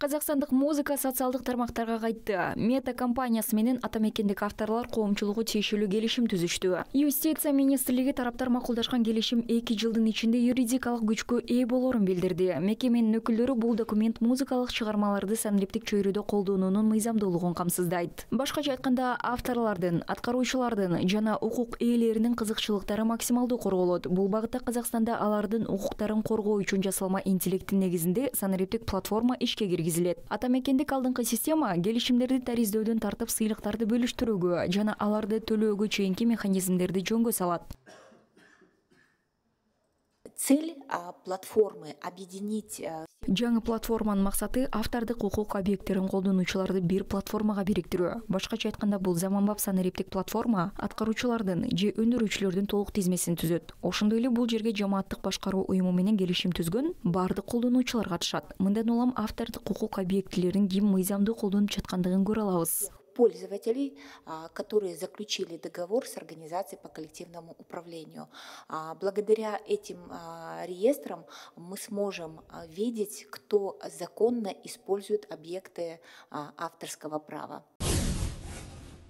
Казакстандык музыка социалдык тармактарга кайтты. Мета компаниясы менен атамекендик авторлар коомчулугу тиешелүү келишим түзүштү. Юстиция министрлиги тараптар макулдашкан келишим 2 жылдын ичинде юридикалык күчкө ээ болорун билдирди. Мекеменин өкүлдөрү бул документ музыкалык чыгармаларды саналиптик чөйрөдө колдонуунун мыйзамдуулугун камсыздайт. Башкача айтканда, авторлордун, аткаруучулардын жана укук ээлеринин кызыкчылыктары максималдуу корголот. Бул багытта Казакстанда алардын укуктарын коргоо үчүн жасалма интеллекттин негизинде саналиптик платформа ишке киргизилет. Атамекендик алдыңкы система келишимдерди тариздөдөн тартып сыйлыктарды бөлүштүрүүгө жана аларды төлөөгө чейинки механизмдерди жөнгө салат. Цель платформы объединить. Жаңы платформанын максаты автордук укук объекттерин колдонуучуларды бир платформага бириктирүү. Башкача айтканда, бул заманбап саналиптик платформа аткаруучулардын же өндүрүүчүлөрдүн толук тизмесин түзөт. Ошондой эле бул жерге жамааттык башкаруу уюму менен келишим түзгөн бардык колдонуучулар катышат. Мындан улам автордук укук объектилерин ким мыйзамдуу колдонуп жаткандыгын көрө алабыз. Пользователей, которые заключили договор с организацией по коллективному управлению. Благодаря этим реестрам мы сможем видеть, кто законно использует объекты авторского права.